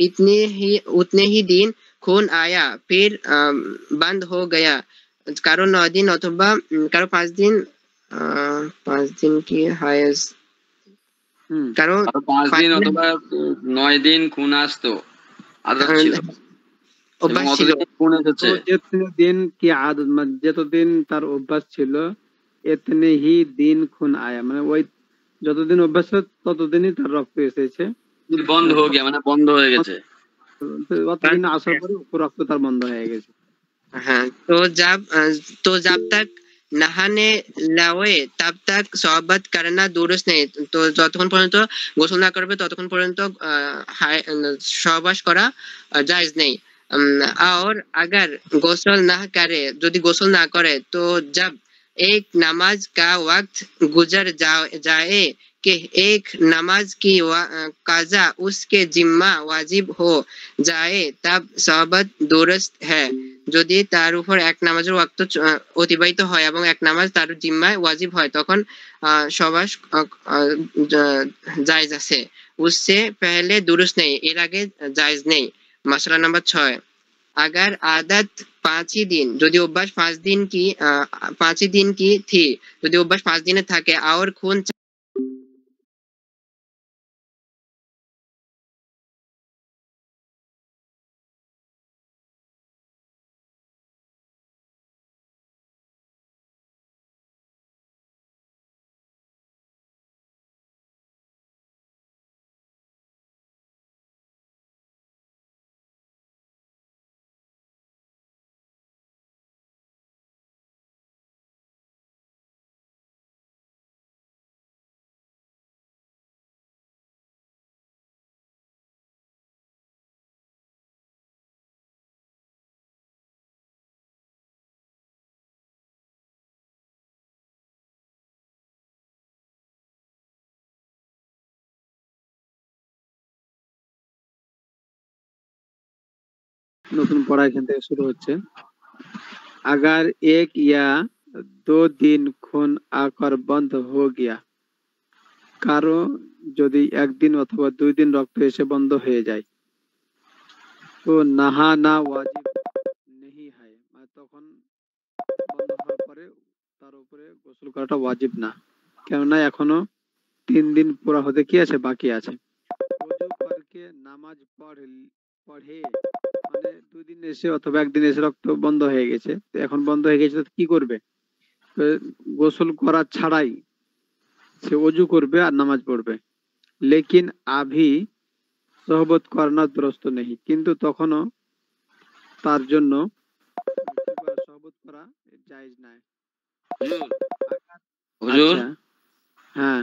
उतने ही दिन खून आया, फिर बंद हो गया। কারো 9 দিন অথবা কারো 5 দিন কি হায়েস্ট, কারো কারো 5 দিন অথবা 9 দিন খুন আসতো, আদত ছিল, অভ্যাস ছিল। খুন এসেছে। जितने दिन की आदत যতদিন তার অভ্যাস ছিল, এতনে হি দিন খুন আয়া, মানে ওই যতদিন অভ্যাস ছিল ততদিনই তার রক্ত এসেছে। বন্ধ হয়ে গিয়া মানে বন্ধ হয়ে গেছে, অতদিন আসার পরে রক্ত তার বন্ধ হয়ে গেছে। हाँ, तो जब तक नहाने लाओए तब तक सोहबत करना दुरुस्त नहीं। तो যতক্ষণ পর্যন্ত গোসল না করবে ততক্ষণ পর্যন্ত সহবাস করা জায়েজ নেই। और अगर गोसल ना करे, যদি গোসল না করে, तो जब एक नमाज का वक्त गुजर जाए कि एक नमाज की काजा उसके जिम्मा वाजिब हो जाए, तब सोहबत दुरुस्त है। যদি তার উপর এক নামাজের ওয়াক্ত অতিবাহিত হয় এবং এক নামাজ তার জিম্মায় ওয়াজিব হয়, তখন সহবাস জায়েজ আছে। उससे पहले दुरुस्त नहीं, এর আগে জায়েজ নেই। মাসলা নাম্বার 6, अगर आदत 5 ही दिन, যদি অভ্যাস 5 ही दिन की थी, যদি অভ্যাস 5 দিনে থাকে और खून নতুন পড়া এখান থেকে শুরু হচ্ছে। अगर एक या 2 दिन खून आकर बंद हो गया, কারো যদি একদিন অথবা 2 দিন রক্ত এসে বন্ধ হয়ে যায়, তো নাহানা ওয়াজিব নেহি হয়, মানে তখন বন্ধ হওয়ার পরে তার উপরে গোসল করাটা ওয়াজিব না, কেননা এখনো 3 দিন পুরা হতে কি আছে, বাকি আছে। ওযু করকে নামাজ পড়ে, মানে 2 দিন এসে অথবা একদিন এসে রক্ত বন্ধ হয়ে গেছে, তো এখন বন্ধ হয়ে গেছে, তো কি করবে? তো গোসল করা ছাড়াই সে ওযু করবে আর নামাজ পড়বে। লেকিন আভি সোহবত করনা দুরস্ত নেই, কিন্তু তখনও তার জন্য সোহবত করা জায়েজ নাই। হুজুর, আচ্ছা, হ্যাঁ,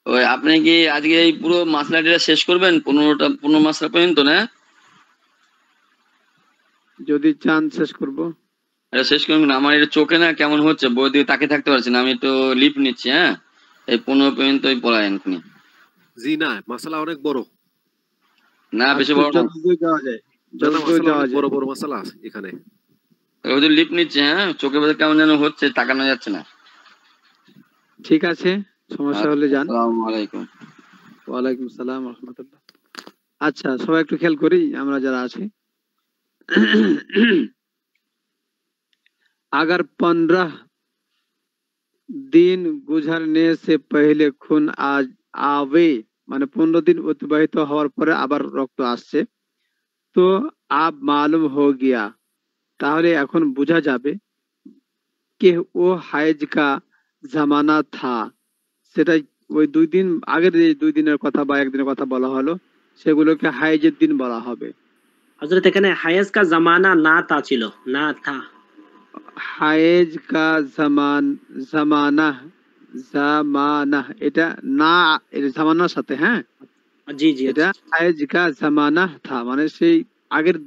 ওই আপনি কি আজকে এই পুরো মাসলাটা শেষ করবেন 15 মাসলা পর্যন্ত, না? যদি চান শেষ করব। এটা শেষ করুন। আমার এটা চোখে না কেমন হচ্ছে, বই দিয়ে তাকে থাকতে পারছি না, আমি একটু লিপ নিচ্ছি। হ্যাঁ, এই 15 পর্যন্তই পড়ায়েন আপনি। জি না, মাসালা অনেক বড় না, বেশি বড় না, যতদূর যাওয়া যায়, যতদূর যাওয়া যায়। বড় বড় মাসালা আছে এখানে। হুজুর লিপ নিচ্ছে। হ্যাঁ, চোখে বোধহয় কেমন যেন হচ্ছে, তাকানো যাচ্ছে না। ঠিক আছে, সমস্যা হলে যান। আসসালামু আলাইকুম। ওয়ালাইকুম আসসালাম ওয়া রাহমাতুল্লাহ। আচ্ছা, সবাই একটু খেয়াল করি আমরা যারা আছি। अगर 15 दिन गुजरने से पहले खून आवे, মানে 15 দিন অতিবাহিত হওয়ার পরে আবার রক্ত আসছে, তো আব মালুম হো গিয়া, তাহলে এখন বোঝা যাবে কে ও হায়েজ কা জামানা থা, সেটা ওই 2 দিন আগের যে 2 দিনের কথা বা একদিনের কথা বলা হলো, সেগুলোকে হায়েজের দিন বলা হবে। হযরত এখানে হায়েজ কা জামানা না তা ছিল, না থা। হায়েজ কা জামানা, জামানা এটা না, এটা জামানার সাথে, হ্যাঁ জি জি, এটা হায়েজ কা জামানা থা, মানে সেই আগের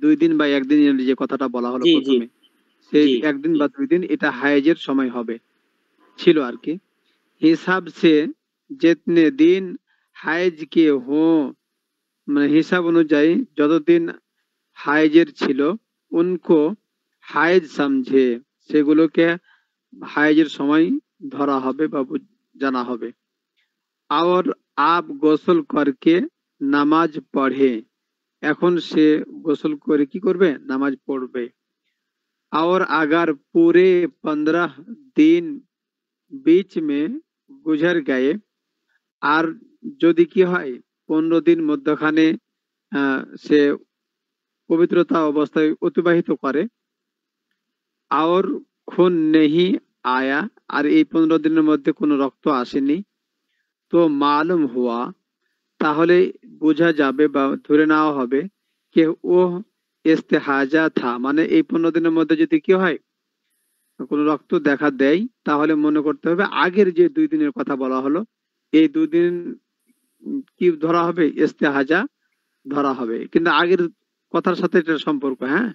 2 দিন বা একদিন যে কথাটা বলা হলো প্রথমে, সেই একদিন বা 2 দিন এটা হায়েজের সময় হবে, ছিল আর কি। হিসাব সে जितने दिन হায়েজ কে হো, মানে হিসাব অনুযায়ী যতদিন হায়েজের ছিল, উনকো হায়েজ সমঝে, সেগুলোকে হায়েজের সময় ধরা হবে বা জানা হবে। और आप গোসল करके নামাজ পড়ে, এখন সে গোসল করে কি করবে? নামাজ পড়বে। और अगर पूरे 15 दिन बीच में गुजर गए আর যদি কি হয় 15 দিন মধ্যখানে সে পবিত্রতা অবস্থায় অতিবাহিত করে और खून नहीं आया আর এই 15 দিনের মধ্যে কোনো রক্ত আসেনি তো মালুম হুয়া তাহলে বোঝা যাবে বা ধরে নেওয়া হবে যে ও ইস্তেহাজা থা মানে এই 15 দিনের মধ্যে যদি কি হয় কোনো রক্ত দেখা দেয় তাহলে মনে করতে হবে আগের যে 2 দিনের কথা বলা হলো এই 2 দিন কি ধরা হবে? ইস্তেহাজা ধরা হবে, কিন্তু আগের কথার সাথে এটার সম্পর্ক। হ্যাঁ,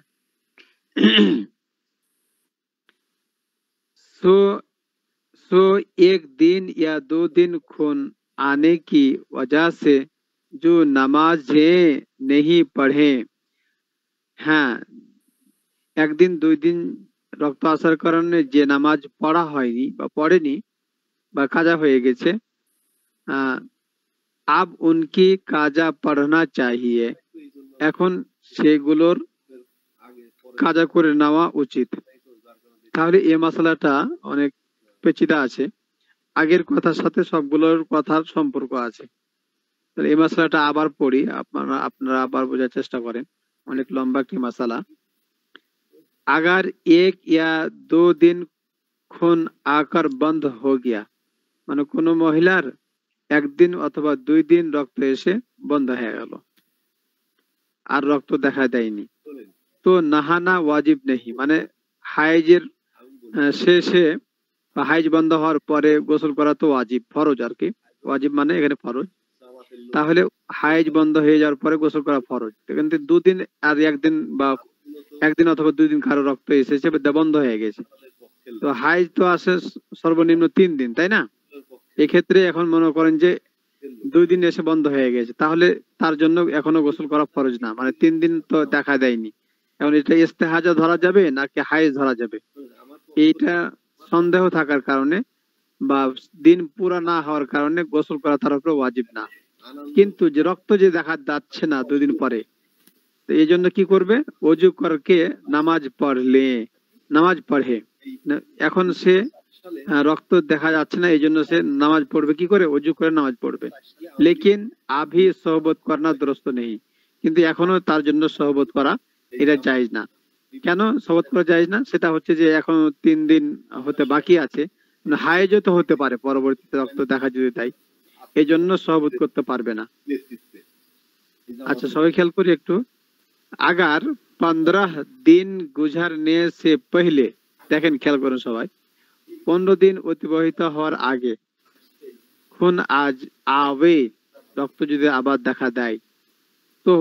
सो सो एक दिन या 2 दिन खून आने की वजह से जो नमाजें नहीं पढ़े, হ্যাঁ একদিন 2 দিন রক্ত আসার কারণে যে নামাজ পড়া হয়নি বা পড়েনি বা কাজা হয়ে গেছে, আব উনকি কাজা পড়না চাহিয়ে, এখন সেগুলোর কাজা করে নেওয়া উচিত। তাহলে এই মশলাটা অনেক পেচিদা আছে, আগের কথার সাথে সবগুলোর কথার সম্পর্ক আছে। তাহলে এই মশলাটা আবার পড়ি, আপনারা আবার বোঝার চেষ্টা করেন, অনেক লম্বা একটি মশলা। अगर 1 या 2 दिन खून आकर बंद हो गया মানে কোনো মহিলার একদিন অথবা 2 দিন রক্ত এসে বন্ধ হয়ে গেল আর রক্ত দেখা দেয়নি তো নাহানা ওয়াজিব নেই, মানে হাইজের শেষে বা হাইজ বন্ধ হওয়ার পরে গোসল করা তো ওয়াজিব, ফরজ আর কি, ওয়াজিব মানে এখানে ফরজ। তাহলে হাইজ বন্ধ হয়ে যাওয়ার পরে গোসল করা ফরজ, কিন্তু 2 দিন আর একদিন বা একদিন অথবা 2 দিন কারো রক্ত এসেছে বন্ধ হয়ে গেছে, তো হাইজ তো আসে সর্বনিম্ন 3 দিন, তাই না? এক্ষেত্রে এখন মনে করেন যে 2 দিন এসে বন্ধ হয়ে গেছে, তাহলে তার জন্য এখনো গোসল করা ফরজ না, মানে 3 দিন তো দেখা দেয়নি। এখন এটা ইস্তেহাজা ধরা যাবে নাকি হাইজ ধরা যাবে, এইটা সন্দেহ থাকার কারণে বা দিন পুরা না হওয়ার কারণে গোসল করা তার উপরে ওয়াজিব না। কিন্তু যে রক্ত যে দেখা যাচ্ছে না 2 দিন পরে, তো এই জন্য কি করবে? ওযু করকে নামাজ পড়ে। এখন সে রক্ত দেখা যাচ্ছে না, এই জন্য সে নামাজ পড়বে কি করে? ওযু করে নামাজ পড়বে। লেকিন আভি সোহবত করনা দুরুস্ত নেই, কিন্তু এখনো তার জন্য সোহবত করা এটা জায়েজ না। কেন সোহবত করা জায়েজ না? সেটা হচ্ছে যে এখনো 3 দিন হতে বাকি আছে, হায়েজও তো হতে পারে পরবর্তীতে রক্ত দেখা যদি দেয়, এই জন্য সোহবত করতে পারবে না। আচ্ছা সবাই খেয়াল করি একটু, अगर 15 दिन गुजरने से पहले, দেখেন খেয়াল করুন সবাই, 15 দিন অতিবাহিত হওয়ার আগে খুন আজ আবে রক্ত যদি আবার দেখা দেয় তো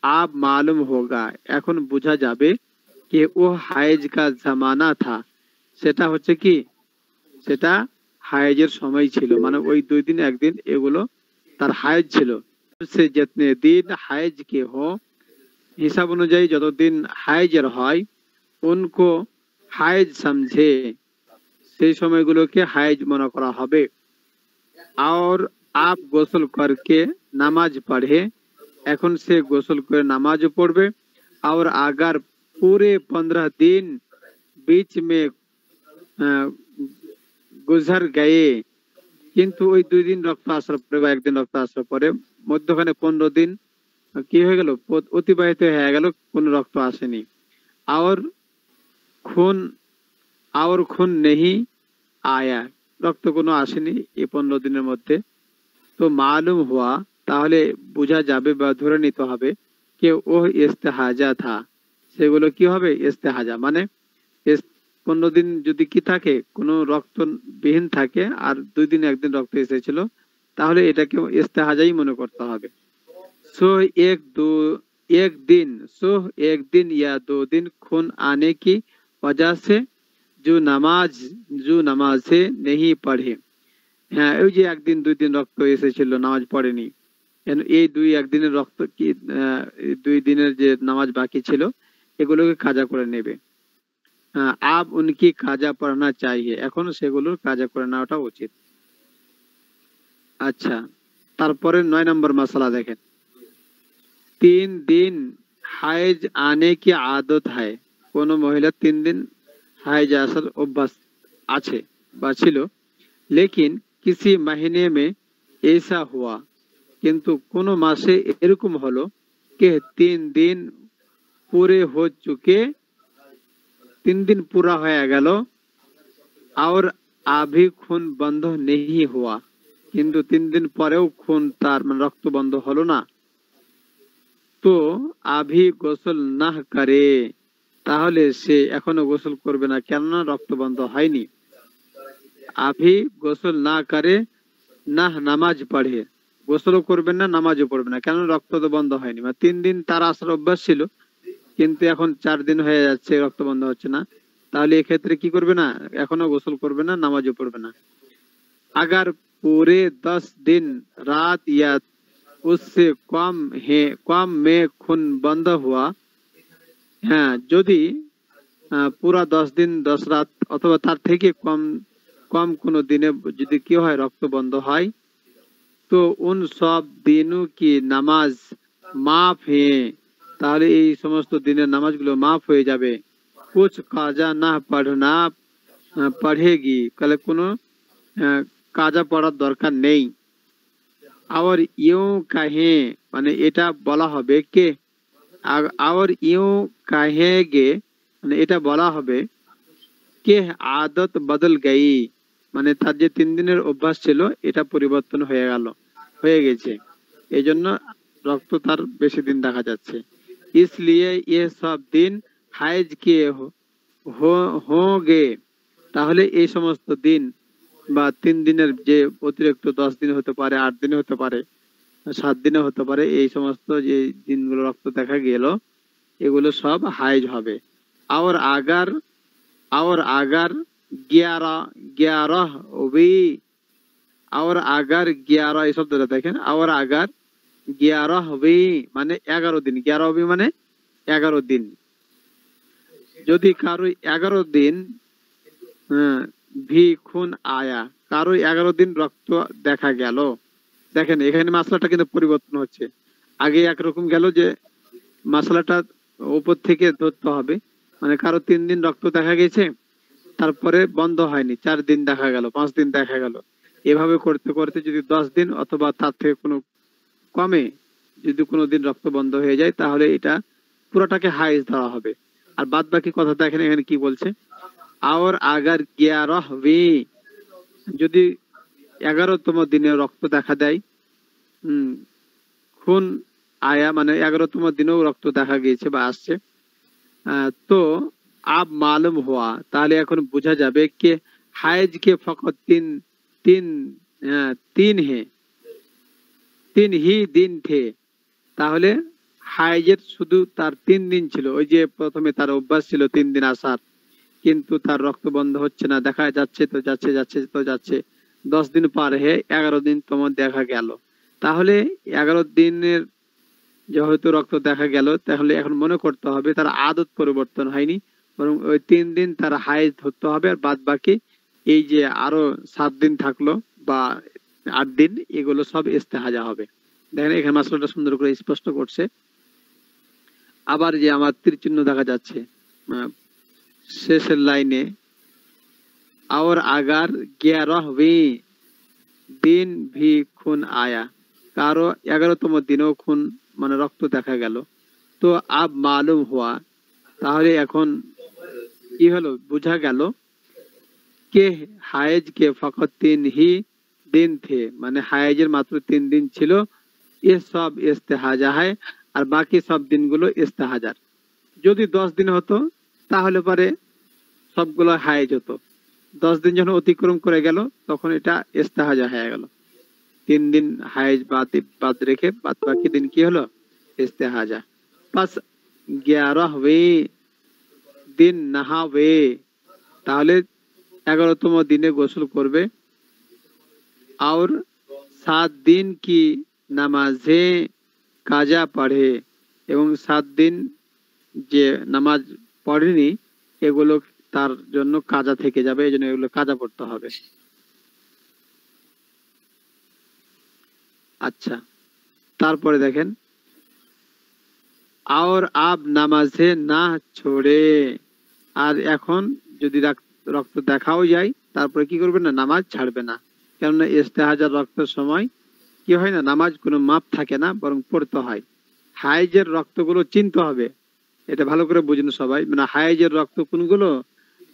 আব মালুম হোগা, এখন বোঝা যাবে যে ও হায়েজ কা জামানা থা, সেটা হচ্ছে কি, সেটা হায়েজের সময় ছিল, মানে ওই 2 দিন একদিন এগুলো তার হায়েজ ছিল। সে जितने दिन হায়েজ के हो, হিসাব অনুযায়ী যতদিন হায়েজের হয়, উনকো হায়েজ সমঝে, সেই সময়গুলোকে হায়েজ মনে করা হবে। আর আপ গোসল করকে নামাজ পড়ে, এখন সে গোসল করে নামাজও পড়বে। আর আগার পুরে 15 দিন बीच में गुजर गए, কিন্তু ওই 2 দিন রক্ত আসার পরে বা একদিন রক্ত আসার পরে মধ্যখানে 15 দিন কি হয়ে গেল? অতিবাহিত হয়ে গেল, কোন রক্ত আসেনি। আর খুন নেই আয়া, রক্ত কোনো আসেনি এই 15 দিনের মধ্যে, তো মালুম হওয়া, তাহলে বোঝা যাবে বা ধরে নিতে হবে যে ও ইস্তেহাজা থা, সেগুলো কি হবে? ইস্তেহাজা মানে 15 দিন যদি কি থাকে, কোনো রক্ত বিহীন থাকে আর 2 দিন একদিন রক্ত এসেছিল, তাহলে এটাকে ইস্তেহাজাই মনে করতে হবে। सो एक दिन या 2 दिन खून आने की वजह से जो नमाज से नहीं पढ़े, হ্যাঁ ওই যে একদিন 2 দিন রক্ত এসেছিল নামাজ পড়েনি, এই 1 দিনের রক্ত কি 2 দিনের যে নামাজ বাকি ছিল এগুলোকে কাজা করে নেবে। আব উনকি কাজা পড়না চাইয়ে, এখন সেগুলোর কাজা করে নেওয়াটা উচিত। আচ্ছা তারপরে 9 নম্বর মাসালা দেখেন, 3 दिन हाइज आने की आदत है কোনো মহিলা 3 दिन হাইজ আসার অভ্যাস আছে বা ছিল लेकिन किसी महीने में ऐसा हुआ किंतु কোনো মাসে এরকম হলো कि 3 दिन पूरे हो चुके 3 दिन पूरा হয়ে গেল और अभी खून बंद नहीं हुआ কিন্তু 3 दिन পরেও খুন তার মানে রক্ত বন্ধ হলো না তো আভি গোসল না করে তাহলে সে এখনো গোসল করবে না কেননা রক্ত বন্ধ হয়নি আভি গোসল না করে না নামাজ পড়ে গোসলও করবে না নামাজও পড়বে না কেন রক্ত তো বন্ধ হয়নি মানে 3 দিন তার আসার অভ্যাস ছিল কিন্তু এখন 4 দিন হয়ে যাচ্ছে রক্ত বন্ধ হচ্ছে না তাহলে এই ক্ষেত্রে কি করবে না এখনো গোসল করবে না নামাজও পড়বে না अगर पूरे 10 दिन रात या उससे कम में खून बंद हुआ হ্যাঁ যদি পুরা 10 দিন 10 রাত অথবা তার থেকে কম কম কোনো দিনে যদি কি হয় রক্ত বন্ধ হয় তো उन सब दिनों की নামাজ মাফ है তাহলে এই সমস্ত দিনের নামাজগুলো মাফ হয়ে যাবে कुछ কাজা না পড়না পড়েगी তাহলে কোনো কাজা পড়ার দরকার নেই और यूं कहें মানে এটা বলা হবে কে और यूं कहेंगे মানে এটা বলা হবে কে আদত বদল গই মানে তার যে 3 দিনের অভ্যাস ছিল এটা পরিবর্তন হয়ে গেছে এইজন্য রক্ত তার বেশি দিন দেখা যাচ্ছে इसलिए ये सब दिन হাইজ কে হোগে তাহলে এই সমস্ত দিন বা 3 দিনের যে অতিরিক্ত 10 দিন হতে পারে 8 দিন হতে পারে 7 দিনে হতে পারে এই সমস্ত যে দিনগুলো রক্ত দেখা গেল এগুলো সব হাইজ হবে और अगर 11 भी और अगर 11 এই শব্দটা দেখেন और अगर 11 भी মানে 11 দিন 11 भी মানে 11 দিন যদি কারো 11 দিন भी खून आया কারো 11 দিন রক্ত দেখা গেল দেখেন এখানে মাসলাটা কিন্তু পরিবর্তন হচ্ছে আগে একরকম গেল যে মাসলাটা উপর থেকে ধরতে হবে মানে কারো 3 দিন রক্ত দেখা গেছে তারপরে বন্ধ হয়নি 4 দিন দেখা গেল 5 দিন দেখা গেল এভাবে করতে করতে যদি 10 দিন অথবা তার থেকে কোনো কমে যদি কোনো দিন রক্ত বন্ধ হয়ে যায় তাহলে এটা পুরোটাকে হাইজ ধরা হবে আর বাদ বাকি কথা দেখেন এখানে কি বলছে और अगर 11 भी যদি 11তম দিনে রক্ত দেখা দেয় খুন আয়া মানে 11তম দিনেও রক্ত দেখা গিয়েছে বা আসছে তো আব মালুম হওয়া তাহলে এখন বোঝা যাবে कि হাইজ के फकत तीन ही दिन थे তাহলে হাইজের শুধু তার 3 দিন ছিল ওই যে প্রথমে তার অভ্যাস ছিল 3 দিন আসার কিন্তু তার রক্ত বন্ধ হচ্ছে না দেখা যাচ্ছে তো যাচ্ছে 10 দিন পার হয়ে 11 দিন তোমার দেখা গেল তাহলে 11 দিনের যেহেতু রক্ত দেখা গেল তাহলে এখন মনে করতে হবে তার আদত পরিবর্তন হয়নি বরং ওই 3 দিন তার হাইজ ধরতে হবে আর বাদ বাকি এই যে আরো 7 দিন থাকলো বা 8 দিন এগুলো সব ইস্তেহাজা হবে দেখেন এখানে মাসলাটা সুন্দর করে স্পষ্ট করছে আবার যে আমার তীর চিহ্ন দেখা যাচ্ছে शेषर लाइने और अगर 11 दिन भी खून आया कारो 11तम दिनও खून মানে রক্ত দেখা গেল তো अब मालूम हुआ তাহলে এখন কি হলো বোঝা গেল कि हाइज के फकत 3 ही दिन थे মানে হাইজের মাত্র 3 দিন ছিল ये सब इस्तेहाजा है আর বাকি সব দিনগুলো ইস্তেহাজার যদি 10 দিন হতো তাহলে পরে সবগুলো হাইজ হতো 10 দিন যখন অতিক্রম করে গেল তখন এটা ইস্তেহাজা হয়ে গেল 3 দিন হাইজ বাদ রেখে বাদ বাকি দিন কি হলো ইস্তেহাজা बस 11वें दिन नहावे তাহলে 11তম দিনে গোসল করবে और 7 दिन की নামাজে কাজা পড়ে এবং 7 দিন যে নামাজ পড়েনি এগুলো তার জন্য কাজা থেকে যাবে এজন্য এগুলো কাজা পড়তে হবে আচ্ছা তারপরে দেখেন और आप নামাজে না छोड़े আর এখন যদি রক্ত দেখাও যায় তারপরে কি করবে না নামাজ ছাড়বে না কারণ ইস্তেহাজার রক্তের সময় কি হয় না নামাজ কোনো মাপ থাকে না বরং পড়তে হয় হাইজের রক্তগুলো চিনতে হবে এটা ভালো করে বুঝুন সবাই মানে হাইজের রক্ত কোনগুলো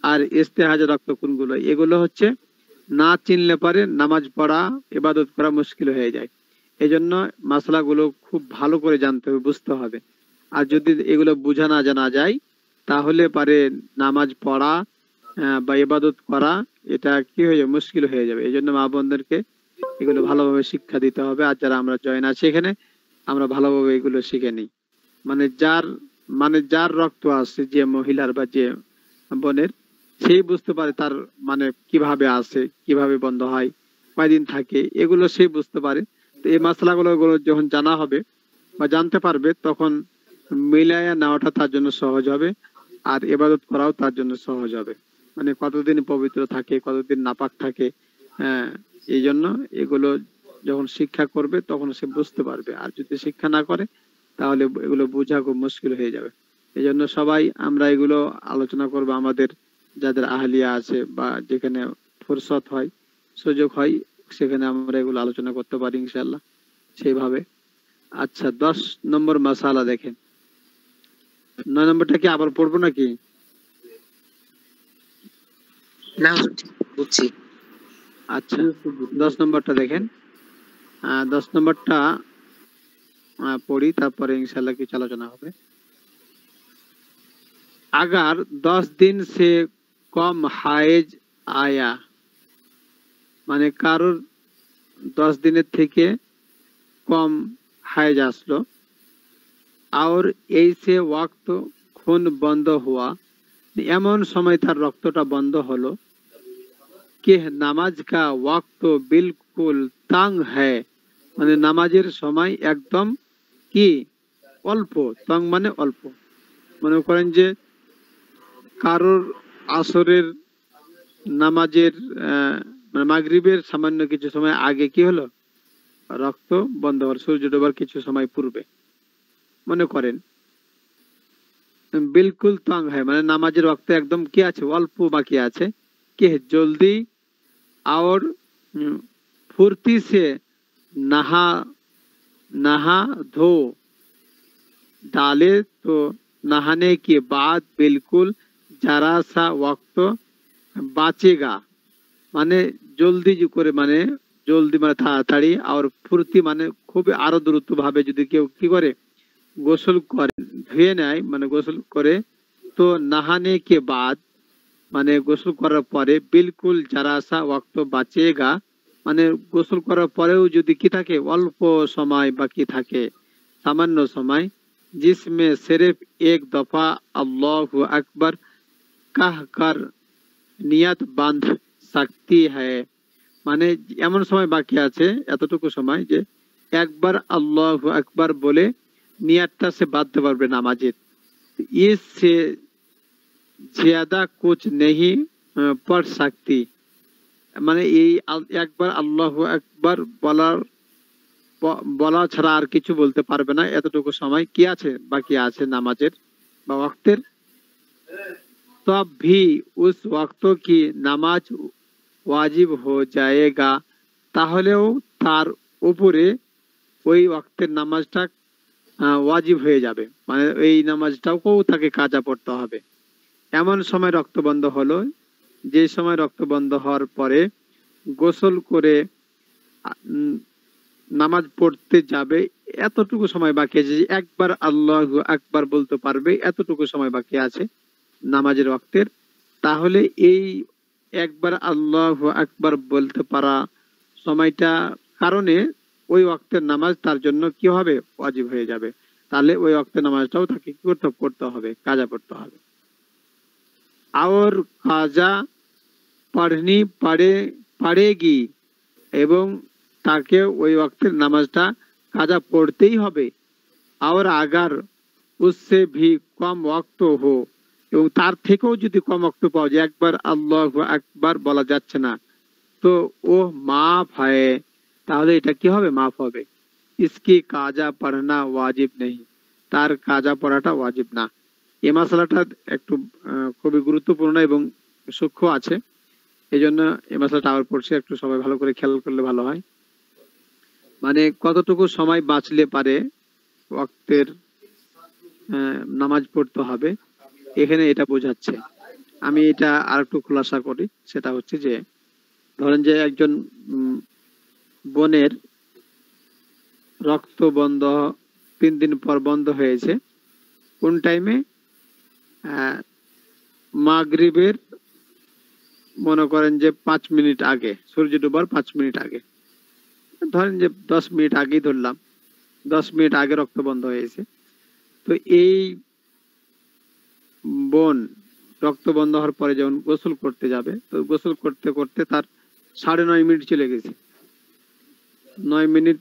আর ইস্তেহাজার রক্ত কোনগুলো এগুলো হচ্ছে না চিনলে পারে নামাজ পড়া ইবাদত করা মুশকিল হয়ে যায় এজন্য মাসলাগুলো খুব ভালো করে জানতে হবে বুঝতে হবে আর যদি এগুলো বোঝা না জানা যায় তাহলে পারে নামাজ পড়া বা ইবাদত করা এটা কি হয়ে যাবে মুশকিল হয়ে যাবে এজন্য মা বোনদেরকে এগুলো ভালোভাবে শিক্ষা দিতে হবে আর যারা আমরা জয়েন আছি এখানে আমরা ভালোভাবে এগুলো শিখে নিই মানে যার রক্ত আছে যে মহিলার বা যে বোনের সেই বুঝতে পারে তার মানে কিভাবে আছে কিভাবে বন্ধ হয় কয়দিন থাকে এগুলো সে বুঝতে পারে তো এই মাসলাগুলো যখন জানা হবে বা জানতে পারবে তখন মিলায়া নেওয়াটা তার জন্য সহজ হবে আর ইবাদত করাও তার জন্য সহজ হবে মানে কতদিন পবিত্র থাকে কতদিন নাপাক থাকে এই জন্য এগুলো যখন শিক্ষা করবে তখন সে বুঝতে পারবে আর যদি শিক্ষা না করে তাহলে এগুলো বোঝা খুব মুশকিল হয়ে যাবে এই জন্য সবাই আমরা এগুলো আলোচনা করবো আমাদের যাদের আহলিয়া আছে বা যেখানে ফুরসত হয় সুযোগ হয় সেখানে আমরা এগুলো আলোচনা করতে পারি ইনশাআল্লাহ সেইভাবে আচ্ছা 10 নম্বর মাসালা দেখেন 9 নম্বরটা কি আবার পড়বো নাকি না বুঝছি আচ্ছা 10 নম্বরটা দেখেন 10 নম্বরটা पढ़ी तारपरे इंशाल्लाह की आलोचना होबे अगर 10 दिन से कम हाइज आया माने कारोर 10 दिन থেকে कम हाइज आसलो और ऐसे वक्त खून बंद हुआ एमन समय तार रक्तटा बंद हलो कि नमाज का वक्त बिल्कुल तंग है माने नामाजेर समय एकदम কি অল্প তং মানে অল্প মনে করেন যে কারোর আসরের নামাজের মানে মাগরিবের সামান্য কিছু সময় আগে কি হলো রক্ত বন্ধ হওয়ার সূর্য ডোবার কিছু সময় পূর্বে মনে করেন बिल्कुल तंग है মানে নামাজের ওয়াক্ত একদম কি আছে অল্প বাকি আছে কি জলদি और फुर्ती से नहा धो डाले तो नहाने के बाद बिल्कुल जरा सा वक्त बाचेगा माने जल्दी जो करे माने जल्दी माने ताड़ाताड़ी और फुर्ती माने खूब आरो द्रुत भावे यदि केउ की करे गोसल करे धुए नेय माने गोसल करे तो नहाने के बाद माने गोसल करार परे बिल्कुल जरा सा वक्त बाचेगा माने गोसल करार परेও যদি কি থাকে অল্প সময় বাকি থাকে सामान्य समय जिसमें सिर्फ एक दफा अल्लाहु अकबर कहकर नियत बांध सकती है माने এমন সময় বাকি আছে এতটুকু সময় যে একবার আল্লাহু আকবার বলে নিয়তটা সে বাঁধতে পারবে নামাজের इससे ज्यादा कुछ नहीं पढ़ सकती মানে এই একবার আল্লাহু আকবার বলা ছাড়া আর কিছু বলতে পারবে না এতটুকু সময় কি আছে বাকি আছে নামাজের বা ওয়াক্তের तब भी उस वक्त की नमाज वाजिब हो जाएगा তাহলেও তার উপরে ওই ওয়াক্তের নামাজটা ওয়াজিব হয়ে যাবে মানে এই নামাজটাও তাকে কাজা পড়তে হবে এমন সময় রক্ত বন্ধ হলো যে সময় রক্ত বন্ধ হওয়ার পরে গোসল করে নামাজ পড়তে যাবে এতটুকু সময় বাকি আছে একবার আল্লাহু আকবার বলতে পারবে এতটুকু সময় বাকি আছে নামাজের ওয়াক্তের তাহলে এই একবার আল্লাহু আকবার বলতে পারা সময়টা কারণে ওই ওয়াক্তের নামাজ তার জন্য কি হবে ওয়াজিব হয়ে যাবে তাহলে ওই ওয়াক্তের নামাজটাও তাকে কি করতে হবে কাজা পড়তে হবে और काजा पढ़नी पड़ेगी এবং তাকে ওই ওয়াক্তের নামাজটা কাজা পড়তেই হবে और अगर उससे भी कम वक्त हो এবং তার থেকেও যদি কম ওয়াক্ত পাওয়া যায় একবার আল্লাহু আকবার বলা যাচ্ছে না তো ও মাফ হয় তাহলে এটা কি হবে মাফ হবে इसकी काजा पढ़ना वाजिब नहीं তার কাজা পড়াটা ওয়াজিব না। এই মশলাটা একটু খুবই গুরুত্বপূর্ণ এবং সূক্ষ্ম আছে, এই জন্য এই মশলাটা আবার পড়ছি, একটু সবাই ভালো করে খেয়াল করলে ভালো হয়। মানে কতটুকু সময় বাঁচলে পারে ওয়াক্তের নামাজ পড়তে হবে, এখানে এটা বোঝাচ্ছে। আমি এটা আর একটু খোলাসা করি, সেটা হচ্ছে যে ধরেন যে একজন বোনের রক্ত বন্ধ 3 দিন পর বন্ধ হয়েছে, কোন টাইমে? মাগরিবের মনে করেন যে 5 মিনিট আগে, সূর্য ডুবার 5 মিনিট আগে, ধরেন যে 10 মিনিট আগেই ধরলাম, 10 মিনিট আগে রক্ত বন্ধ হয়েছে। তো এই বোন রক্ত বন্ধ হওয়ার পরে যখন গোসল করতে যাবে, তো গোসল করতে করতে তার 9.5 মিনিট চলে গেছে, 9 মিনিট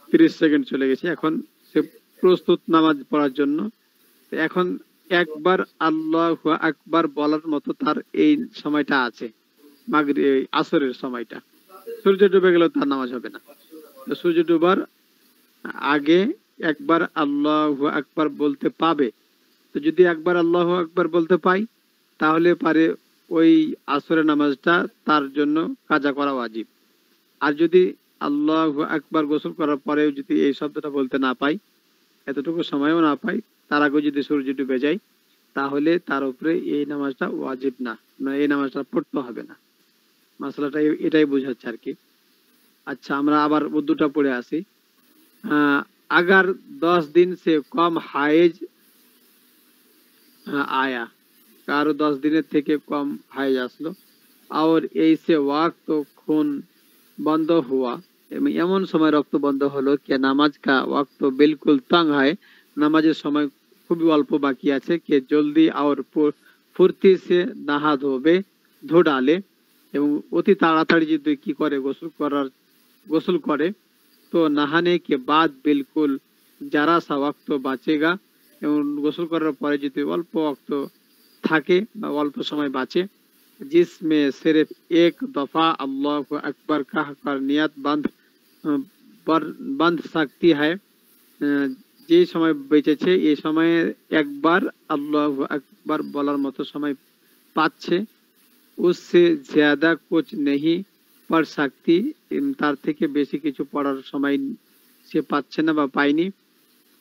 30 সেকেন্ড চলে গেছে। এখন সে প্রস্তুত নামাজ পড়ার জন্য। এখন একবার আল্লাহু আকবার বলার মতো তার এই সময়টা আছে, মাগরিব আসরের সময়টা। সূর্য ডুবে গেলে তার নামাজ হবে না। তো সূর্য ডুবার আগে একবার আল্লাহু আকবার বলতে পাবে। তো যদি একবার আল্লাহু আকবার বলতে পাই, তাহলে পারে ওই আসরের নামাজটা তার জন্য কাজা করা ওয়াজিব। আর যদি আল্লাহু আকবার গোসল করার পরেও যদি এই শব্দটা বলতে না পাই, এতটুকু সময়ও না পাই, তার আগে যদি সূর্য ডুবে যায়, তাহলে তার উপরে এই নামাজটা ওয়াজিব না, মানে এই নামাজটা পড়তে হবে না। মাসলাটা এটাই বোঝাচ্ছে আর কি। আচ্ছা, আমরা আবার উর্দুটা পড়ে আসি। अगर 10 दिन से कम हाइज आया, কারো 10 দিনের থেকে কম হাইজ আসলো, और ऐसे वक्त खून बंद हुआ, এমন সময় রক্ত বন্ধ হলো कि नामाज का वक्त बिल्कुल तंग है, নামাজের সময় খুবই অল্প বাকি আছে, कि जल्दी और फुर्ती से नहा धो डाले, এবং অতি তাড়াতাড়ি যদি কি করে গোসল করে, तो नहाने के बाद बिल्कुल जरा सा वक्त बचेगा, এবং গোসল করার পরে যদি অল্প ওয়াক্ত থাকে বা অল্প সময় বাঁচে, जिसमें सिर्फ एक दफा अल्लाह अकबर कहकर नियत बंध सकती है, যে সময় বেঁচেছে এই সময়ে একবার আল্লাহু আকবার বলার মতো সময় পাচ্ছে, उससे ज्यादा कुछ नहीं पढ़ सकती, তার থেকে বেশি কিছু পড়ার সময় সে পাচ্ছে না বা পায়নি,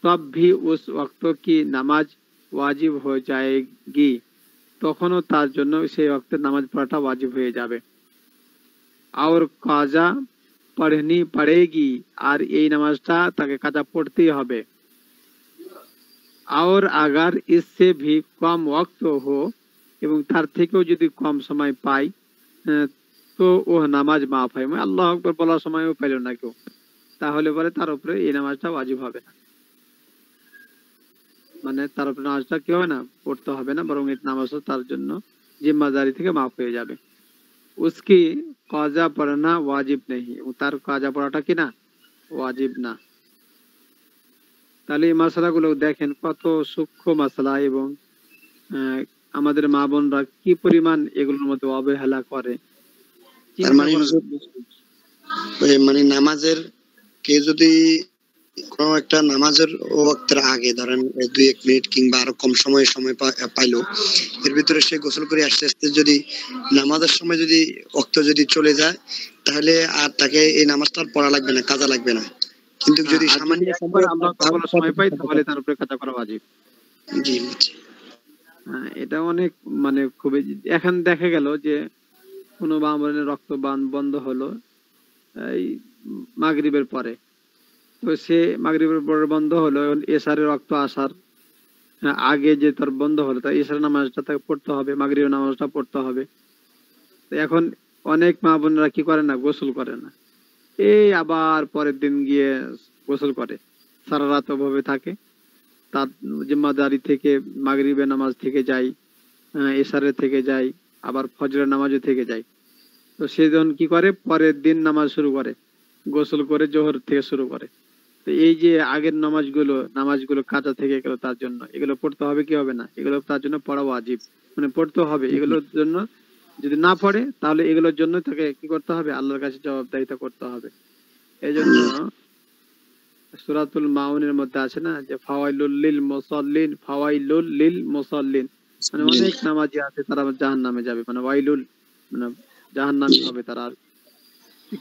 तब भी उस वक्त की नमाज वाजिब हो जाएगी, তখনও তার জন্য সেই ওয়াক্তের নামাজ পড়াটা ওয়াজিব হয়ে যাবে। और কাজা পড়নি পড়েগি, আর এই নামাজটা তাকে কাজা পড়তেই হবে। और अगर इससे भी कम वक्त हो, এবং তার থেকেও যদি কম সময় পাই, তো ও নামাজ মাফ হয়, মানে আল্লাহু আকবার বলার সময়ও পেল না কেউ, তাহলে পরে তার উপরে এই নামাজটা ওয়াজিব হবে না, মানে তার উপরে নামাজটা কি হবে না, পড়তে হবে না, বরং এই নামাজটা তার জন্য জিম্মাদারি থেকে মাফ হয়ে যাবে। उसकी কাজা পড়না ওয়াজিব নেই, তার কাজা পড়াটা কি না, ওয়াজিব না। তাহলে এই মাসালাগুলো দেখেন কত সূক্ষ্ম মাসালা, এবং আমাদের মা বোনরা কি পরিমাণ এগুলোর মধ্যে অবহেলা করে। মানে নামাজের কে যদি কোন একটা নামাজের ওয়াক্তের আগে ধরেন 2-1 মিনিট কিংবা আরো কম সময় পাইলো, এর ভিতরে সে গোসল করে আস্তে আস্তে যদি নামাজের সময় যদি ওয়াক্ত যদি চলে যায়, তাহলে আর তাকে এই নামাজটা পড়া লাগবে না, কাজা লাগবে না। কিন্তু যদি সামান্য সময় পাই, তাহলে তার উপরে কাজা করা ওয়াজিব। জি, এটা অনেক মানে খুবই, এখন দেখা গেল যে কোনো বামনের রক্ত বন্ধ হলো এই মাগরিবের পরে, তো সে মাগরিবের পরে বন্ধ হলো, এখন এশারের রক্ত আসার আগে যে তার বন্ধ হলো, তাই এশারের নামাজটা তাকে পড়তে হবে, মাগরিবের নামাজটা পড়তে হবে। তো এখন অনেক মা বোনেরা কি করে না, গোসল করে না, এই আবার পরের দিন গিয়ে গোসল করে, সারা রাত ওভাবে থাকে, তার জিম্মাদারি থেকে মাগরিবের নামাজ থেকে যায়, এশারের থেকে যায়, আবার ফজরের নামাজও থেকে যায়। তো সে যখন কি করে, পরের দিন নামাজ শুরু করে, গোসল করে জোহর থেকে শুরু করে। তো এই যে আগের নামাজগুলো কাজা থেকে গেল, তার জন্য এগুলো পড়তে হবে কি হবে না, এগুলো তার জন্য পড়া ওয়াজিব, মানে পড়তে হবে। এগুলোর জন্য যদি না পড়ে, তাহলে এগুলোর জন্য তাকে কি করতে হবে, আল্লাহর কাছে জবাবদাহিতা করতে হবে। এই জন্য সূরাতুল মাউনের মধ্যে আছে না যে ফাওয়াইলুল লিল মুসাল্লিন, ফাওয়াইলুল লিল মুসাল্লিন, মানে অনেক নামাজি আছে তারা জাহান্নামে যাবে, মানে ওয়াইলুল মানে জাহান্নামী হবে তারা।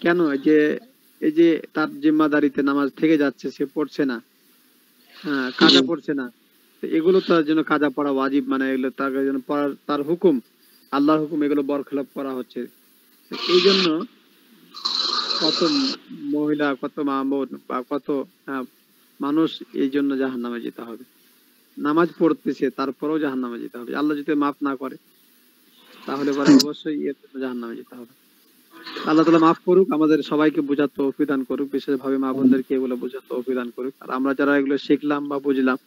কেন? এই যে তার জিম্মাদারিতে নামাজ থেকে যাচ্ছে, সে পড়ছে না, হ্যাঁ কাজা পড়ছে না, তো এগুলো তার জন্য কাজা পড়া ওয়াজিব, মানে এগুলো তার জন্য পড়ার তার হুকুম, আল্লাহর হুকুম, এগুলো বরখেলাপ করা হচ্ছে। তো এই জন্য কত মহিলা, কত মা বোন বা কত মানুষ এই জন্য জাহান্নামে যেতে হবে। নামাজ পড়তেছে তারপরেও জাহান্নামে যেতে হবে। আল্লাহ যদি মাফ না করে তাহলে পরে অবশ্যই এর জন্য জাহান্নামে যেতে হবে। আল্লাহ তাআলা মাফ করুক, আমাদের সবাইকে বোঝার তৌফিক দান করুক, বিশেষভাবে মা বোনদেরকে এগুলো বোঝার তৌফিক দান করুক। আর আমরা যারা এগুলো শিখলাম বা বুঝলাম,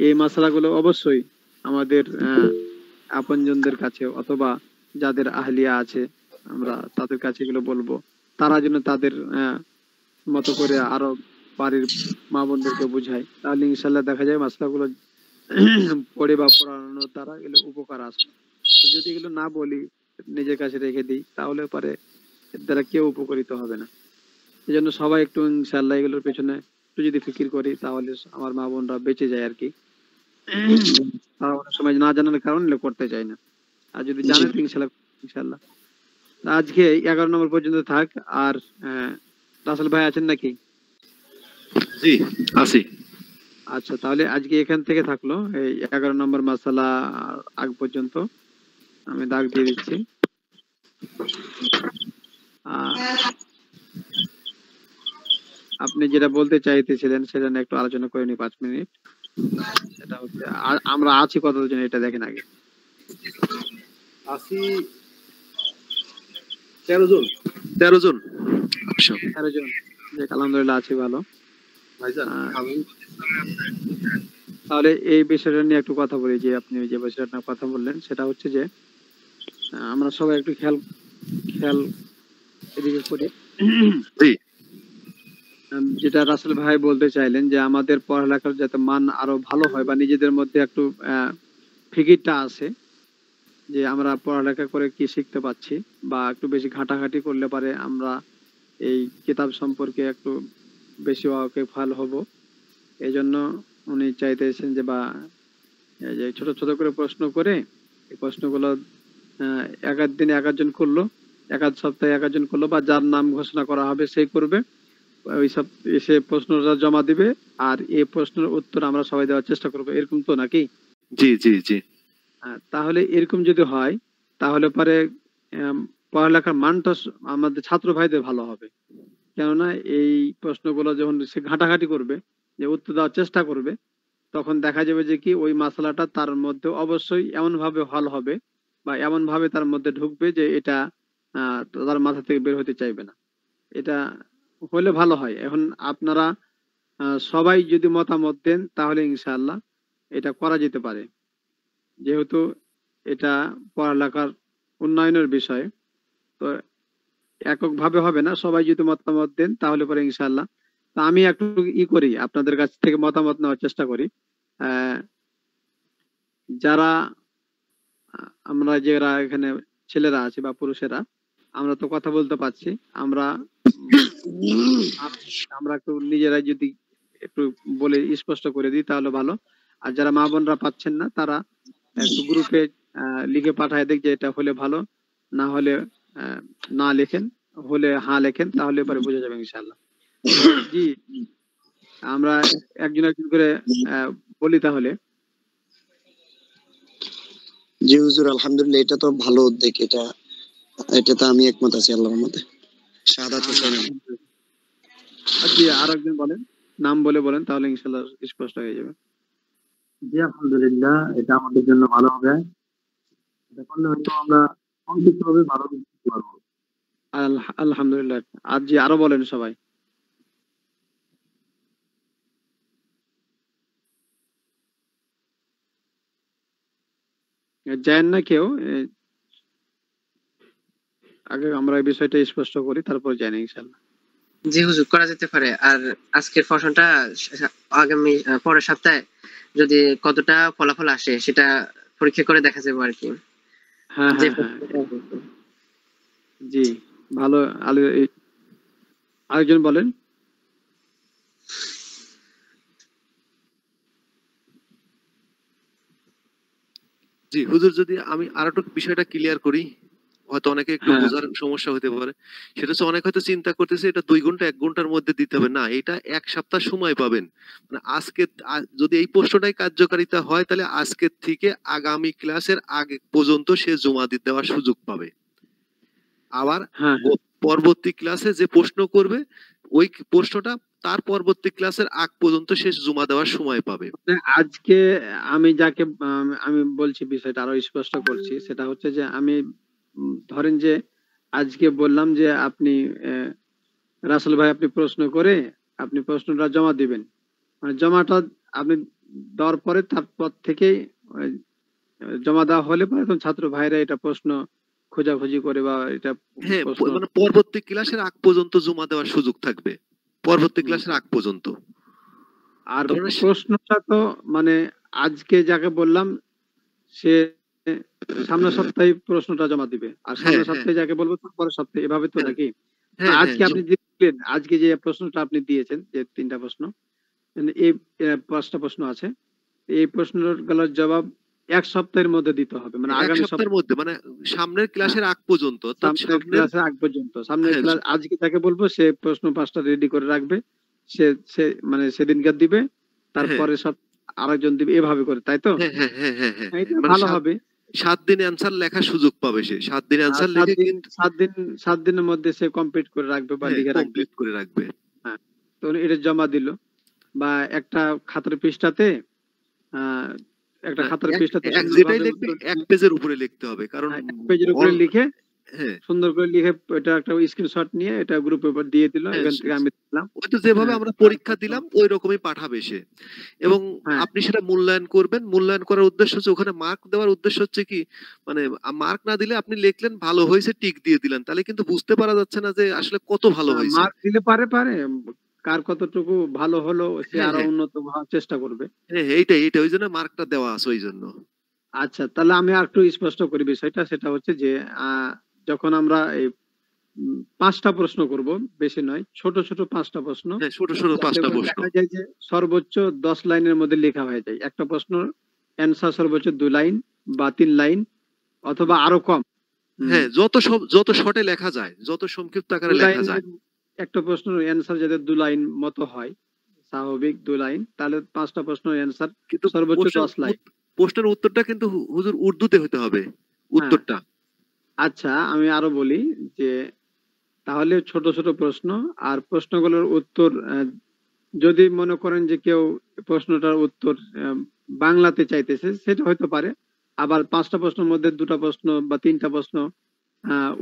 এই মাসালাগুলো অবশ্যই আমাদের আপনজনদের কাছে অথবা যাদের আহলিয়া আছে আমরা তাদের কাছে এগুলো বলবো, তারা যেন তাদের মতো করে আরো বাড়ির মা বোনদেরকে বুঝায়। তাহলে ইনশাল্লাহ দেখা যায় মাসলাগুলো পড়ে বা পড়ানোর দ্বারা এগুলো উপকার আসে। তো যদি এগুলো না বলি, নিজের কাছে রেখে দিই, তাহলে পরে এর দ্বারা কেউ উপকৃত হবে না। এই জন্য সবাই একটু ইনশাল্লাহ এগুলোর পেছনে একটু যদি ফিকির করি, তাহলে আমার মা বোনরা বেঁচে যায় আর কি। তারা অনেক সময় না জানার কারণে এগুলো করতে চায় না, আর যদি জানে তো ইনশাল্লাহ ইনশাল্লাহ। আজকে 11 নম্বর পর্যন্ত থাক। আর রাসেল ভাই আছেন নাকি? জি আছি। আচ্ছা, তাহলে আজকে এখান থেকে থাকলো এই 11 নম্বর মাসালা আগ পর্যন্ত আমি দাগ দিয়ে দিচ্ছি। আপনি যেটা বলতে চাইতেছিলেন সেটা নিয়ে একটু আলোচনা করে নি 5 মিনিট। সেটা হচ্ছে আমরা আছি কতজন এটা দেখেন আগে। আছি 13 জন। 13 জন। 13 জন, আলহামদুলিল্লাহ আছি ভালো। ভাইজান আমি তাহলে এই বিষয়টা নিয়ে একটু কথা বলি, যে আপনি যে বিষয়টা কথা বললেন সেটা হচ্ছে যে আমরা সবাই একটু খেয়াল এদিকে করি। যেটা রাসেল ভাই বলতে চাইলেন যে আমাদের পড়ালেখার যাতে মান আরো ভালো হয় বা নিজেদের মধ্যে একটু ফিকিরটা আসে যে আমরা পড়ালেখা করে কি শিখতে পাচ্ছি, বা একটু বেশি ঘাটাঘাটি করলে পারে আমরা এই কিতাব সম্পর্কে একটু বেশি ওয়াকিবহাল হব। এই জন্য উনি চাইতেছেন যে বা এই যে ছোট ছোট করে প্রশ্ন করে এই প্রশ্নগুলো এক এক দিনে এক একজন করলো, এক এক সপ্তাহে এক একজন করলো, বা যার নাম ঘোষণা করা হবে সেই করবে, ওই সব এসে প্রশ্নটা জমা দিবে, আর এই প্রশ্নের উত্তর আমরা সবাই দেওয়ার চেষ্টা করবো, এরকম তো নাকি? জি জি জি। তাহলে এরকম যদি হয় তাহলে পরে পড়ালেখার মানটা আমাদের ছাত্র ভাইদের ভালো হবে। কেননা এই প্রশ্নগুলো যখন সে ঘাটাঘাটি করবে, যে উত্তর দেওয়ার চেষ্টা করবে, তখন দেখা যাবে যে কি ওই মাসালাটা তার মধ্যে অবশ্যই এমন ভাবে হল হবে বা এমন ভাবে তার মধ্যে ঢুকবে যে এটা তার মাথা থেকে বের হতে চাইবে না। এটা হলে ভালো হয়। এখন আপনারা সবাই যদি মতামত দেন তাহলে ইনশাআল্লাহ এটা করা যেতে পারে, যেহেতু এটা পড়ালেখার উন্নয়নের বিষয়। তো এককভাবে হবে না, সবাই যদি মতামত দেন তাহলে পরে ইনশাআল্লাহ। তো আমি একটু করি, আপনাদের কাছ থেকে মতামত নেওয়ার চেষ্টা করি। যারা আমরা যারা এখানে ছেলেরা আছে বা পুরুষেরা, আমরা তো কথা বলতে পারছি, আমরা একটু নিজেরাই যদি একটু বলে স্পষ্ট করে দিই তাহলে ভালো। আর যারা মা বোনরা পাচ্ছেন না তারা একটু গ্রুপে লিখে পাঠায় দেখ যে এটা হলে ভালো, না হলে না লেখেন, হলে হ্যাঁ লেখেন, তাহলে পরে বোঝা যাবে ইনশাআল্লাহ। জি, আমরা একজন একজন করে বলি তাহলে। জি হুজুর, আলহামদুলিল্লাহ, এটা তো ভালো উদ্যোগ। এটাতে আমি একমত আছি আল্লাহর রহমতে। শাহাদাত হোসেন। জি, আর একজন বলেন, নাম বলে বলেন, তাহলে ইনশাআল্লাহ স্পষ্ট হয়ে যাবে। জি আলহামদুলিল্লাহ, এটা আমাদের জন্য ভালো হবে। এটা করলে হয়তো আমরা সংক্ষিপ্তভাবে ভালো বুঝতে পারবো। আলহামদুলিল্লাহ। আর জি, আরো বলেন সবাই। যান না কেউ, আগে আমরা এই বিষয়টা স্পষ্ট করি তারপর জানি ইনশাআল্লাহ। জি হুজুর, করা যেতে পারে। আর আজকের ফসলটা আগামী পরের সপ্তাহে যদি কতটা ফলাফল আসে সেটা পরীক্ষা করে দেখা যাবে আর কি। হ্যাঁ হ্যাঁ হ্যাঁ, জি ভালো। আরেকজন বলেন। জি হুজুর, যদি আমি আরেকটু বিষয়টা ক্লিয়ার করি, হয়তো অনেকে একটু হ্যাঁ। বোঝার সমস্যা হতে পারে। সেটা হচ্ছে অনেক হয়তো চিন্তা করতেছে এটা 2 ঘন্টা 1 ঘন্টার মধ্যে দিতে হবে। না, এটা 1 সপ্তাহ সময় পাবেন। মানে আজকে যদি এই প্রশ্নটাই কার্যকারিতা হয় তাহলে আজকের থেকে আগামী ক্লাসের আগে পর্যন্ত সে জমা দেওয়ার সুযোগ পাবে। আবার হ্যাঁ, পরবর্তী ক্লাসে যে প্রশ্ন করবে ওই প্রশ্নটা তার পরবর্তী ক্লাসের আগ পর্যন্ত সে জমা দেওয়ার সময় পাবে। মানে আজকে আমি যাকে আমি বলছি বিষয়টা আরো স্পষ্ট করছি, সেটা হচ্ছে যে আমি ধরেন যে আজকে বললাম যে আপনি রাসেল ভাই আপনি প্রশ্ন করে আপনি প্রশ্নটা জমা দিবেন, মানে জমাটা আপনি দেওয়ার পরে তারপর থেকেই ওই, জমা দেওয়া হলে পরে তখন ছাত্র ভাইরা এটা প্রশ্ন খোঁজাখুঁজি করে বা এটা হ্যাঁ, প্রশ্ন মানে পরবর্তী ক্লাসের আগ পর্যন্ত জমা দেওয়ার সুযোগ থাকবে। পরবর্তী ক্লাসের আগ পর্যন্ত। আর ধরেন প্রশ্নটা তো মানে আজকে যাকে বললাম সে সামনের সপ্তাহে প্রশ্নটা জমা দিবে, আর হ্যাঁ, সামনের হ্যাঁ, সপ্তাহে যাকে বলবো তার পরের সপ্তাহে, এভাবে তো হ্যাঁ, নাকি? তো হ্যাঁ, আজকে আপনি যে দিলেন, আজকে যে প্রশ্নটা আপনি দিয়েছেন যে 3টা প্রশ্ন, মানে এই 5টা প্রশ্ন আছে, এই প্রশ্নগুলোর জবাব 1 সপ্তাহের মধ্যে দিতে হবে, মানে এক আগামী সপ্তাহের মধ্যে, মানে সামনের ক্লাসের আগ পর্যন্ত, অর্থাৎ সামনের ক্লাসের আগ পর্যন্ত, সামনের হ্যাঁ, ক্লাস আজকে যাকে বলবো সে প্রশ্ন 5টা রেডি করে রাখবে, সে সে মানে সেদিনকার দিবে, হ্যাঁ, তারপরে সব আরেকজন দিবে, এভাবে করে, তাই তো? হ্যাঁ, হ্যাঁ, হ্যাঁ, হ্যাঁ, হ্যাঁ, এটা মানে ভালো হবে। 7 দিন অ্যান্সার লেখার সুযোগ পাবে সে। 7 দিন আর অ্যান্সার 7 লিখে দিন কিন্তু 7 দিনের মধ্যে সে কমপ্লিট করে রাখবে বা হ্যাঁ, লিখে রাখবে। কমপ্লিট করে রাখবে। হ্যাঁ, তো এটা জমা দিল, বা একটা খাতার পৃষ্ঠাতে আহ, একটা না, খাতার এক পৃষ্ঠাতে এক যেটাই সুন্দরভাবে লিখবে উত্তর এক দিয়ে, পেজের উপরে লিখতে হবে, কারণ এক পেজের উপরে লিখে হ্যাঁ, সুন্দর করে লিখে এটা একটা স্ক্রিনশট নিয়ে এটা গ্রুপের উপর দিয়ে দিল, হ্যাঁ, এখান থেকে আমি দিলাম। ওই তো যেভাবে হ্যাঁ, আমরা পরীক্ষা তারপর তো দিলাম ওই রকমই পাঠাবে সে। এবং হ্যাঁ, আপনি সেটা মূল্যায়ন করবেন। মূল্যায়ন করার উদ্দেশ্য হচ্ছে, ওখানে মার্ক দেওয়ার উদ্দেশ্য হচ্ছে কি, মানে মার্ক না দিলে আপনি লিখলেন ভালো হয়েছে টিক দিয়ে দিলেন, তাহলে কিন্তু বুঝতে পারা যাচ্ছে না যে আসলে কত ভালো হয়েছে। মার্ক দিলে পারে পারে কার কতটুকু ভালো হলো সে হ্যাঁ, আরো হ্যাঁ, উন্নত হওয়ার চেষ্টা করবে। হ্যাঁ, হ্যাঁ, এইটাই ওই জন্য মার্কটা দেওয়া আছে ওই জন্য। আচ্ছা, তাহলে আমি আর একটু স্পষ্ট করি বিষয়টা, সেটা হচ্ছে যে যখন আমরা এই 5টা প্রশ্ন করব, বেশি নয়, ছোট ছোট 5টা প্রশ্ন, হ্যাঁ, ছোট ছোট যাতে 5টা করে প্রশ্ন। দেখা যায় যে সর্বোচ্চ 10 লাইনের মধ্যে লেখা হয়ে যায় একটা প্রশ্ন, অ্যান্সার সর্বোচ্চ 2 লাইন বা 3 লাইন অথবা আরো কম। হ্যাঁ, যত শর্টে লেখা যায়, যত সংক্ষিপ্ত 2 আকারে লেখা যায়। লাইনের একটা প্রশ্নের অ্যান্সার যাতে 2 লাইন মতো হয়, স্বাভাবিক 2 লাইন, তাহলে 5টা প্রশ্নের অ্যান্সার কিন্তু সর্বোচ্চ প্রশ্নের 10 লাইন। প্রশ্নের উত্তরটা কিন্তু হুজুর উর্দুতে হতে হবে হ্যাঁ, উত্তরটা। আচ্ছা আমি আরো বলি যে তাহলে ছোট ছোট প্রশ্ন, আর প্রশ্নগুলোর উত্তর যদি মনে করেন যে কেউ প্রশ্নটার উত্তর বাংলাতে চাইতেছে সেটা হতে পারে, আবার 5টা প্রশ্নের মধ্যে 2টা প্রশ্ন বা 3টা প্রশ্ন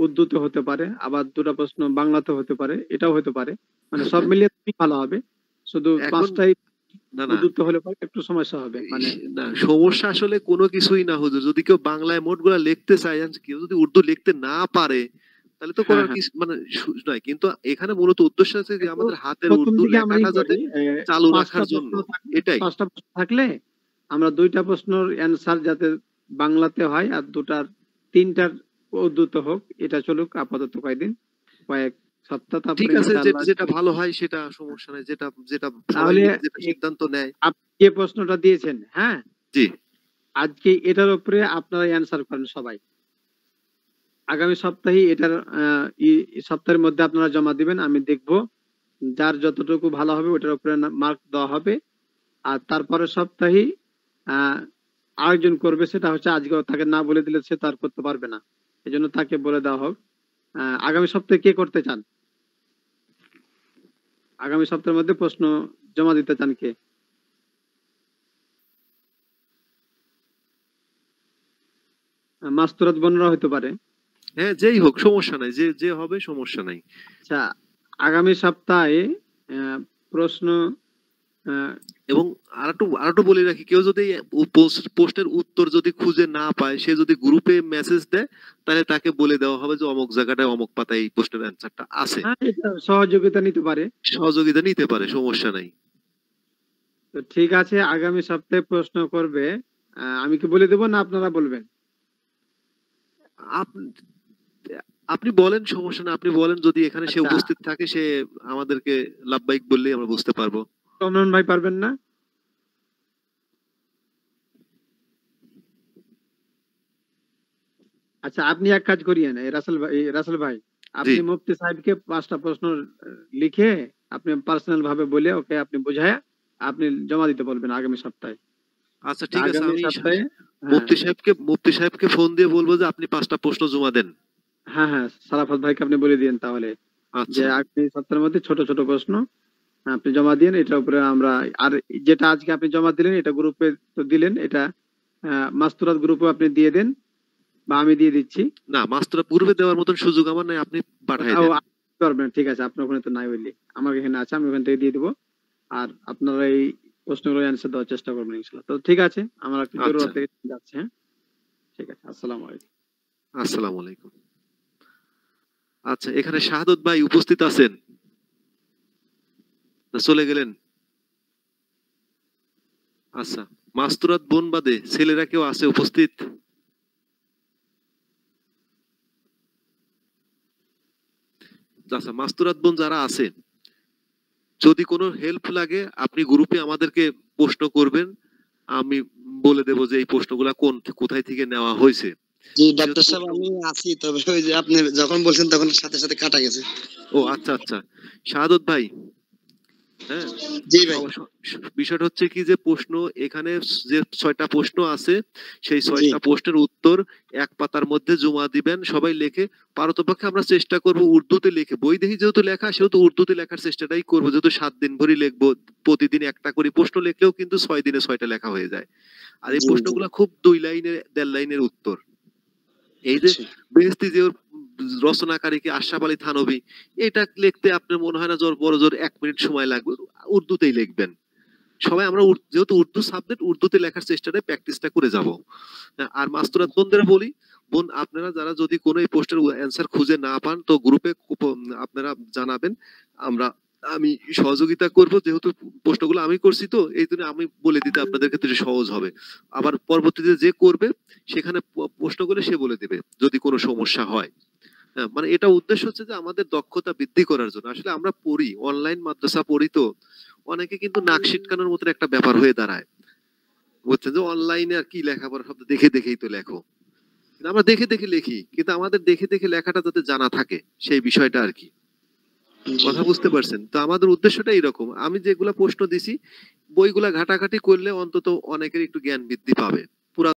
উর্দুতে হতে পারে, আবার 2টা প্রশ্ন বাংলাতে হতে পারে, এটাও হতে পারে, মানে সব মিলিয়ে ভালো হবে। শুধু এখন 5টাই না, না, উর্দুতে হলে পরে একটু সমস্যা হবে, মানে না, সমস্যা আসলে কোনো কিছুই না হুজুর। যদি কেউ বাংলায় মোটগুলা লিখতে চায়, আর কেউ যদি উর্দু লিখতে না পারে তাহলে তো হ্যাঁ করার হ্যাঁ কিছু মানে নয়। কিন্তু এখানে মূলত উদ্দেশ্য আছে যে কিন্তু আমাদের হাতের প্রথম উর্দু দিকে আমরা লেখাটা যাতে করি চালু 5টা রাখার জন্য। প্রশ্ন থাকলে, এটাই 5টা প্রশ্ন থাকলে আমরা 2টা প্রশ্নের অ্যান্সার যাতে বাংলাতে হয় আর 3টার উর্দুতে হোক, এটা চলুক আপাতত কয়েক সপ্তাহ, ঠিক তারপরে আছে, ইনশাআল্লাহ। যেটা ভালো হয় সেটা সমস্যা নাই, যেটা যেটা সবাই তাহলে মিলে যেটা এ- সিদ্ধান্ত নেয়। আপনি যে প্রশ্নটা দিয়েছেন, হ্যাঁ, জি, আজকে এটার উপরে আপনারা অ্যান্সার করেন সবাই, আগামী সপ্তাহে এটার সপ্তাহের মধ্যে আপনারা জমা দিবেন, আমি দেখব যার যতটুকু ভালো হবে ওটার উপরে মার্ক দেওয়া হবে। আর তারপরে সপ্তাহে আহ আয়োজন করবে, সেটা হচ্ছে আজকে তাকে না বলে দিলে সে তার করতে পারবে না, এই জন্য তাকে বলে দেওয়া হোক। আগামী সপ্তাহে কে করতে চান? আগামী সপ্তাহের মধ্যে প্রশ্ন জমা দিতে চান কে? মাস্তুরাত বোনরা হতে পারে। হ্যাঁ, যেই হোক সমস্যা নাই, যে যে হবে সমস্যা নাই। আচ্ছা, আগামী সপ্তাহে আহ, প্রশ্ন আহ, এবং আরেকটু বলে রাখি, কেউ যদি পোস্টের উত্তর যদি খুঁজে না পায়, সে যদি গ্রুপে মেসেজ দেয় তাহলে তাকে বলে দেওয়া হবে যে অমুক জায়গাটায় অমুক পাতায় এই প্রশ্নের অ্যান্সারটা আছে। হ্যাঁ, এটা সহযোগিতা নিতে পারে। সহযোগিতা নিতে পারে, সমস্যা নাই। তো ঠিক আছে, আগামী সপ্তাহে প্রশ্ন করবে, আমি কি বলে দেবো না আপনারা বলবেন? আপ- আপনি বলেন, সমস্যা না, আপনি বলেন। যদি এখানে সে আচ্ছা, উপস্থিত থাকে সে আমাদেরকে লাভবাহিক বললেই আমরা বুঝতে পারবো। রমজান ভাই পারবেন না? আচ্ছা, আপনি এক কাজ করিয়েন, রাসেল ভাই, আপনি মুফতি সাহেবকে 5টা প্রশ্ন লিখে আপনি পার্সোনাল ভাবে বলে ওকে আপনি বোঝায় আপনি জমা দিতে বলবেন আগামী সপ্তাহে। আচ্ছা ঠিক আছে, আগামী আমি সপ্তাহে মুফতি সাহেবকে ফোন দিয়ে বলবো যে আপনি 5টা প্রশ্ন জমা দেন। হ্যাঁ, সারাফত ভাইকে আপনি বলে দিন তাহলে যে আচ্ছা আগামী সপ্তাহের মধ্যে ছোট ছোট প্রশ্ন আপনি জমা দিন। এটার উপরে আমরা আর যেটা আজকে আপনি জমা দিলেন এটা গ্রুপে তো দিলেন, এটা মাস্তুরাত গ্রুপে আপনি দিয়ে দেন বা আমি দিয়ে দিচ্ছি। না, মাস্টার পূর্বে দেওয়ার মতন সুযোগ আমার নাই, আপনি পাঠাই ও, দেন। আপনি পারবেন, ঠিক আছে, আপনার ওখানে তো নাই বললি, আমার এখানে আছে, আমি ওখান থেকে দিয়ে দেবো। আর আপনারা এই প্রশ্নগুলো অ্যান্সার দেওয়ার চেষ্টা করবেন ইনশাল্লাহ। তো ঠিক আছে, আমার একটু আচ্ছা। জরুরত থেকে যাচ্ছে। হ্যাঁ, ঠিক আছে, আসসালামু আলাইকুম। আসসালামু আলাইকুম। আচ্ছা, এখানে শাহাদত ভাই উপস্থিত আছেন না চলে গেলেন? আচ্ছা, মাস্তুরাত বোন বাদে ছেলেরা কেউ আছে উপস্থিত? আচ্ছা, মাস্তুরাত বোন যারা আছে, যদি কোনো হেল্প লাগে আপনি গ্রুপে আমাদেরকে প্রশ্ন করবেন, আমি বলে দেব যে এই প্রশ্নগুলা কোথায় থেকে নেওয়া হয়েছে। জি ডাক্তার সাহেব, আমি আছি, তবে ওই যে আপনি যখন বলছেন তখন সাথে সাথে কাটা গেছে। ও আচ্ছা আচ্ছা, শাহাদত ভাই, হ্যাঁ জি ভাই। বিষয়টা হচ্ছে কি যে প্রশ্ন এখানে যে 6টা প্রশ্ন আছে, সেই 6টা প্রশ্নের উত্তর এক পাতার মধ্যে জমা দিবেন, সবাই লেখে। পারতপক্ষে আমরা চেষ্টা করব উর্দুতে লিখে, বই দেখি যেহেতু লেখা সেহেতু উর্দুতে লেখার চেষ্টাটাই করবো, যেহেতু 7 দিন ভরি লিখবো, প্রতিদিন একটা করে প্রশ্ন লিখলেও কিন্তু 6 দিনে 6টা লেখা হয়ে যায়। আর এই প্রশ্নগুলো খুব 2 লাইনের 1.5 লাইনের উত্তর। এই যে বেহেশতি যে রচনাকারী কি আশরাফ আলী থানভী, এটা লিখতে আপনার মনে হয় না বড় জোর 1 মিনিট সময় লাগবে, উর্দুতেই লিখবেন। সবাই আমরা যেহেতু উর্দু সাবজেক্ট, উর্দুতে লেখার চেষ্টাটা প্র্যাকটিসটা করে যাব। আর মাস্তুরাত বোনদের বলি, বোন আপনারা যারা যদি কোনো এই পোস্টের অ্যান্সার খুঁজে না পান তো গ্রুপে আপনারা জানাবেন, আমি সহযোগিতা করব, যেহেতু প্রশ্নগুলো আমি করছি তো এই জন্য আমি বলে দিতে আপনাদের ক্ষেত্রে সহজ হবে। আবার পরবর্তীতে যে করবে সেখানে প্রশ্নগুলো সে বলে দেবে যদি কোনো সমস্যা হয়। মানে এটা উদ্দেশ্য হচ্ছে যে আমাদের দক্ষতা বৃদ্ধি করার জন্য। আসলে আমরা পড়ি, অনলাইন মাদ্রাসা পড়ি, তো অনেকে কিন্তু নাক সিটকানোর মতো একটা ব্যাপার হয়ে দাঁড়ায়, বুঝছেন, যে অনলাইনে আর কি লেখাপড়া সব দেখে দেখেই তো লেখো। আমরা দেখে দেখে লিখি, কিন্তু আমাদের দেখে দেখে লেখাটা যাতে জানা থাকে সেই বিষয়টা আর কি, কথা বুঝতে পারছেন? তো আমাদের উদ্দেশ্যটা এরকম, আমি যেগুলা প্রশ্ন দিছি বইগুলা ঘাটাঘাটি করলে অন্তত অনেকের একটু জ্ঞান বৃদ্ধি পাবে।